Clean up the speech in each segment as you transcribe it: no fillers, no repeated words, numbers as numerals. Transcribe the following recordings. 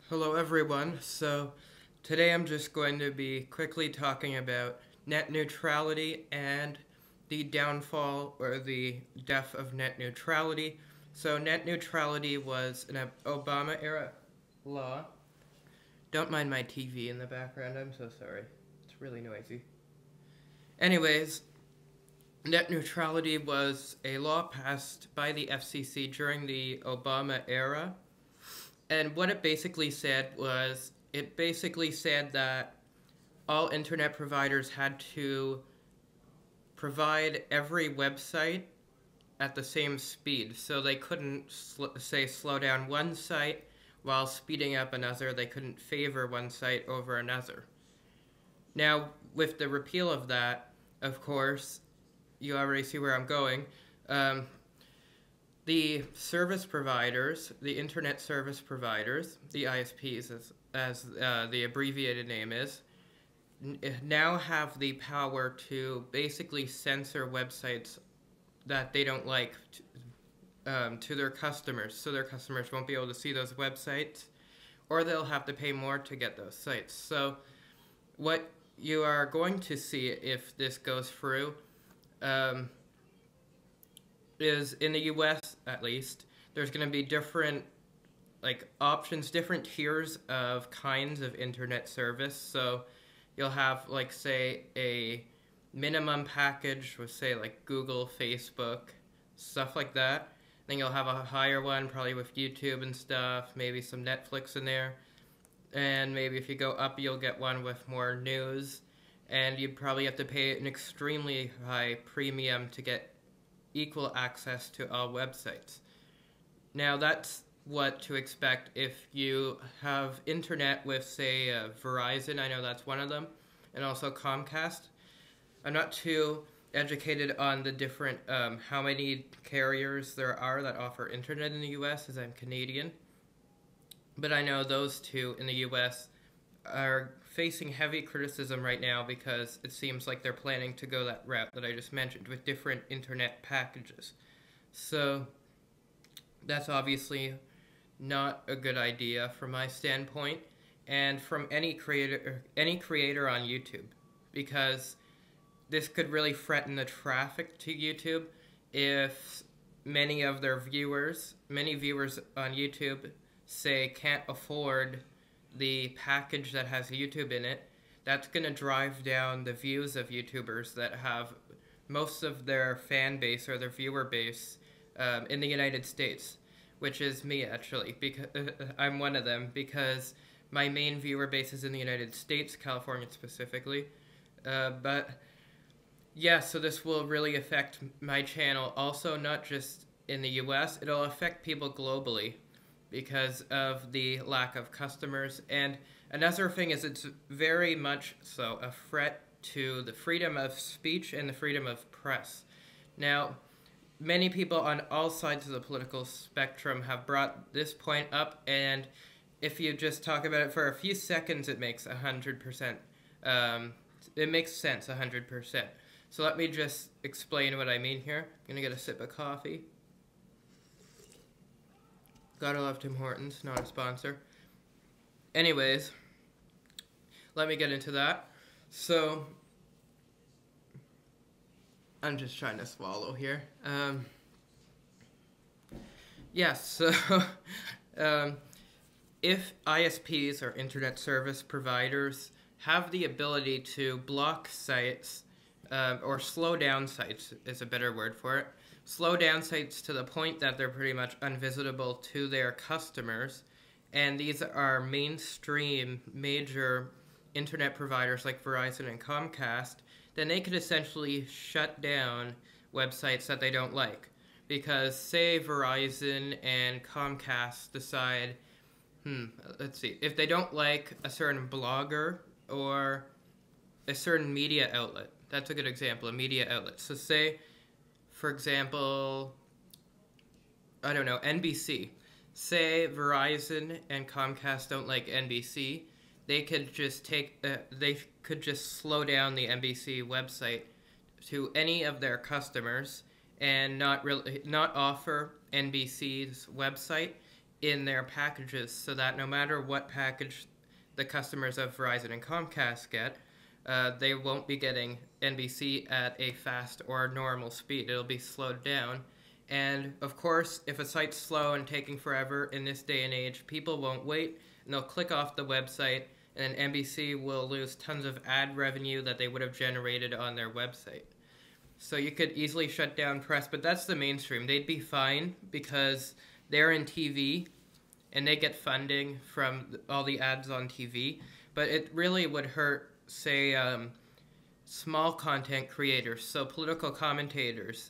Hello everyone. So today I'm just going to be quickly talking about net neutrality and the downfall or the death of net neutrality. So net neutrality was an Obama era law. Don't mind my TV in the background, I'm so sorry. It's really noisy. Anyways, net neutrality was a law passed by the FCC during the Obama era. And what it basically said was, it basically said that all internet providers had to provide every website at the same speed. So they couldn't, slow down one site while speeding up another. They couldn't favor one site over another. Now, with the repeal of that, of course, you already see where I'm going. The service providers, the internet service providers, the ISPs as the abbreviated name is, now have the power to basically censor websites that they don't like to their customers, so their customers won't be able to see those websites, or they'll have to pay more to get those sites. So what you are going to see if this goes through is, in the US at least, there's going to be different options, different tiers of kinds of internet service. So you'll have say a minimum package with say like Google, Facebook, stuff like that. Then you'll have a higher one probably with YouTube and stuff, maybe some Netflix in there. And maybe if you go up you'll get one with more news, and you probably have to pay an extremely high premium to get equal access to all websites. Now that's what to expect if you have internet with say Verizon. I know that's one of them, and also Comcast. I'm not too educated on the different how many carriers there are that offer internet in the US, as I'm Canadian, but I know those two in the US are facing heavy criticism right now because it seems like they're planning to go that route that I just mentioned with different internet packages. So that's obviously not a good idea from my standpoint, and from any creator on YouTube, because this could really threaten the traffic to YouTube if many viewers on YouTube say can't afford the package that has YouTube in it. That's going to drive down the views of YouTubers that have most of their fan base or their viewer base in the United States, which is me actually, because I'm one of them, because my main viewer base is in the United States, California specifically. But yeah, so this will really affect my channel also, not just in the US, it'll affect people globally because of the lack of customers. And another thing is, it's very much so a threat to the freedom of speech and the freedom of press. Now, many people on all sides of the political spectrum have brought this point up, and if you just talk about it for a few seconds, it makes 100%. It makes sense 100%. So let me just explain what I mean here. I'm gonna get a sip of coffee. Gotta love Tim Hortons, not a sponsor. Anyways, let me get into that. So, I'm just trying to swallow here. Yes, so if ISPs or internet service providers have the ability to block sites, or slow down sites is a better word for it, slow down sites to the point that they're pretty much unvisitable to their customers, and these are mainstream major internet providers like Verizon and Comcast, then they could essentially shut down websites that they don't like. Because say Verizon and Comcast decide, let's see, if they don't like a certain blogger or a certain media outlet, that's a good example, a media outlet. So say, for example, I don't know, NBC. Say Verizon and Comcast don't like NBC, they could just slow down the NBC website to any of their customers and not offer NBC's website in their packages so that no matter what package the customers of Verizon and Comcast get, they won't be getting NBC at a fast or normal speed. It'll be slowed down. And of course, if a site's slow and taking forever in this day and age, people won't wait and they'll click off the website, and NBC will lose tons of ad revenue that they would have generated on their website. So you could easily shut down press, but that's the mainstream. They'd be fine because they're in TV and they get funding from all the ads on TV. But it really would hurt, say, small content creators, so political commentators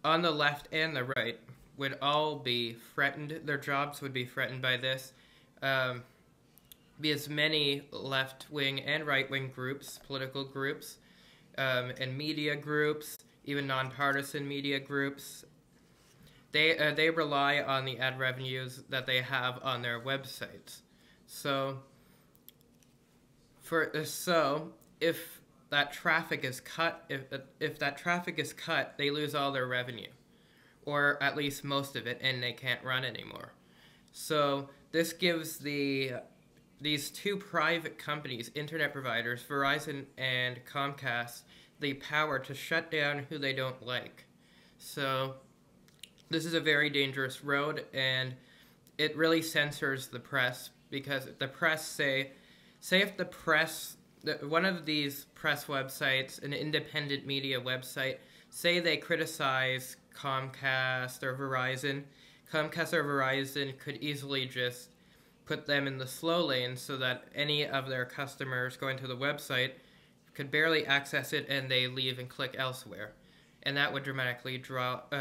on the left and the right would all be threatened. Their jobs would be threatened by this. Because many left-wing and right-wing groups, political groups, and media groups, even nonpartisan media groups, they rely on the ad revenues that they have on their websites. So if that traffic is cut, if that traffic is cut, they lose all their revenue, or at least most of it, and they can't run anymore. So this gives these two private companies, internet providers, Verizon and Comcast, the power to shut down who they don't like. So this is a very dangerous road, and it really censors the press, because the press say if the press, one of these press websites, an independent media website, say they criticize Comcast or Verizon, Comcast or Verizon could easily just put them in the slow lane so that any of their customers going to the website could barely access it and they leave and click elsewhere. And that would dramatically drop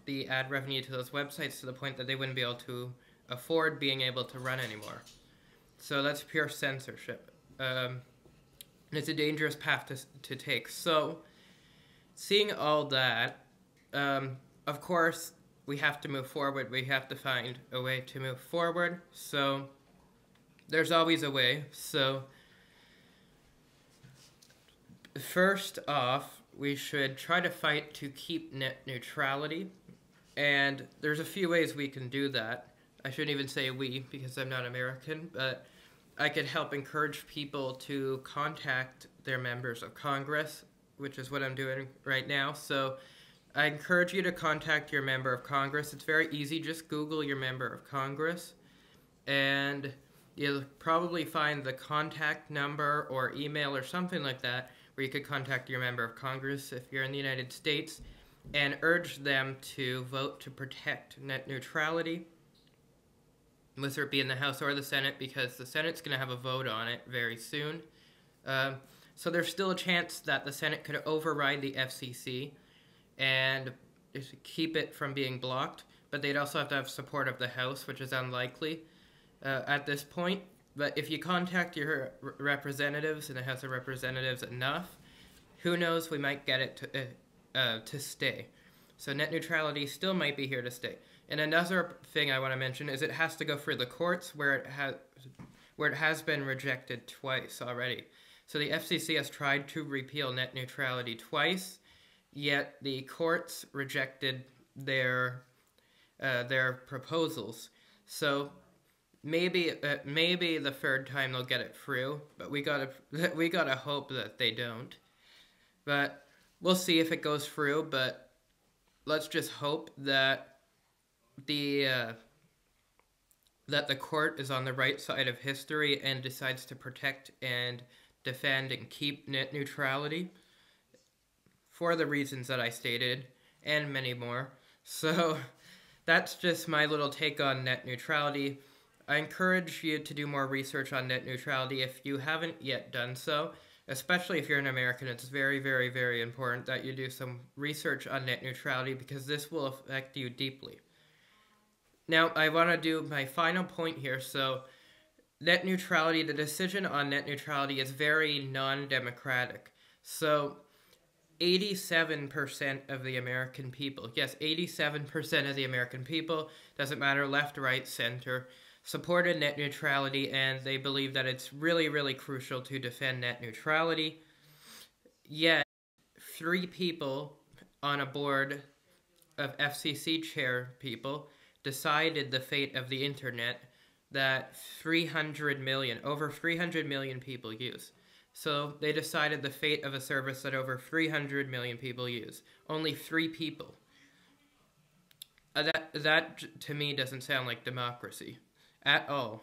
the ad revenue to those websites to the point that they wouldn't be able to afford being able to run anymore. So that's pure censorship. It's a dangerous path to take. So, seeing all that, of course, we have to move forward. We have to find a way to move forward. So, there's always a way. So, first off, we should try to fight to keep net neutrality. And there's a few ways we can do that. I shouldn't even say we, because I'm not American, but I could help encourage people to contact their members of Congress, which is what I'm doing right now. So I encourage you to contact your member of Congress. It's very easy. Just Google your member of Congress, and you'll probably find the contact number or email or something like that where you could contact your member of Congress if you're in the United States and urge them to vote to protect net neutrality, whether it be in the House or the Senate, because the Senate's going to have a vote on it very soon. So there's still a chance that the Senate could override the FCC and keep it from being blocked, but they'd also have to have support of the House, which is unlikely at this point. But if you contact your representatives in the House of Representatives enough, who knows, we might get it to stay. So net neutrality still might be here to stay. And another thing I want to mention is it has to go through the courts, where it has been rejected twice already. So the FCC has tried to repeal net neutrality twice, yet the courts rejected their proposals. So maybe the third time they'll get it through, but we gotta hope that they don't. But we'll see if it goes through. But let's just hope that the court is on the right side of history and decides to protect and defend and keep net neutrality for the reasons that I stated and many more. So that's just my little take on net neutrality. I encourage you to do more research on net neutrality if you haven't yet done so, especially if you're an American. It's very, very, very important that you do some research on net neutrality, because this will affect you deeply. Now, I want to do my final point here. So, net neutrality, the decision on net neutrality is very non-democratic. So, 87% of the American people, yes, 87% of the American people, doesn't matter left, right, center, supported net neutrality, and they believe that it's really, really crucial to defend net neutrality. Yet, 3 people on a board of FCC chair people decided the fate of the internet that over 300 million people use. So they decided the fate of a service that over 300 million people use. Only 3 people. That to me doesn't sound like democracy at all.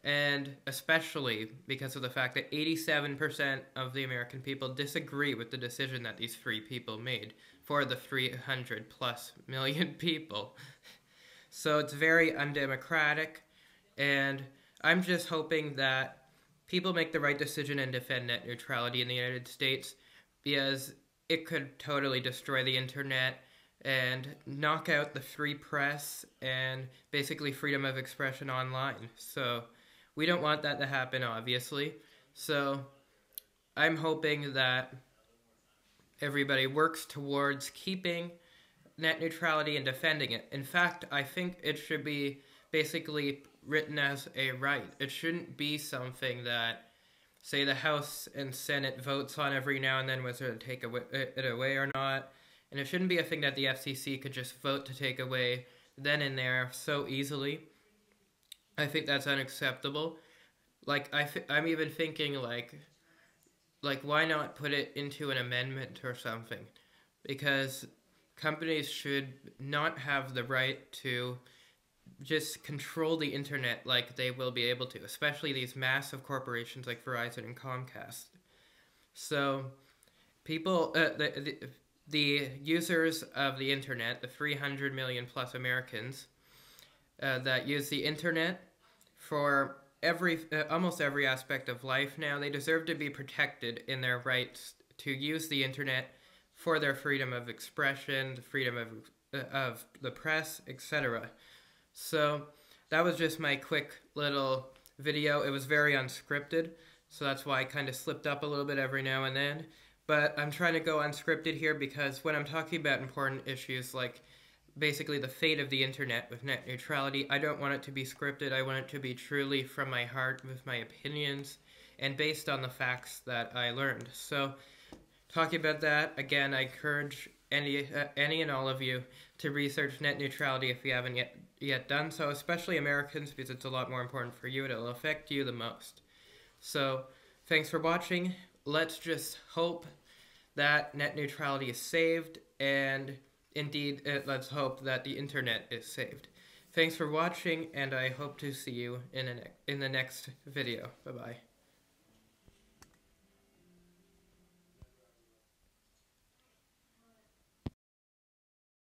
And especially because of the fact that 87% of the American people disagree with the decision that these 3 people made for the 300 plus million people. So it's very undemocratic, and I'm just hoping that people make the right decision and defend net neutrality in the United States, because it could totally destroy the internet and knock out the free press and basically freedom of expression online. So we don't want that to happen, obviously. So I'm hoping that everybody works towards keeping net neutrality and defending it. In fact, I think it should be basically written as a right. It shouldn't be something that, say, the House and Senate votes on every now and then whether to take it away or not. And it shouldn't be a thing that the FCC could just vote to take away then and there so easily. I think that's unacceptable. Like, I'm even thinking, like, why not put it into an amendment or something? Because companies should not have the right to just control the internet like they will be able to, especially these massive corporations like Verizon and Comcast. So, people, the users of the internet, the 300 million plus Americans that use the internet for almost every aspect of life now, they deserve to be protected in their rights to use the internet for their freedom of expression, the freedom of the press, etc. So that was just my quick little video. It was very unscripted, so that's why I kind of slipped up a little bit every now and then. But I'm trying to go unscripted here because when I'm talking about important issues like basically the fate of the internet with net neutrality, I don't want it to be scripted. I want it to be truly from my heart with my opinions and based on the facts that I learned. So talking about that, again, I encourage any and all of you to research net neutrality if you haven't yet done so, especially Americans, because it's a lot more important for you. It'll affect you the most. So thanks for watching. Let's just hope that net neutrality is saved, and indeed, let's hope that the internet is saved. Thanks for watching, and I hope to see you in the next video. Bye-bye.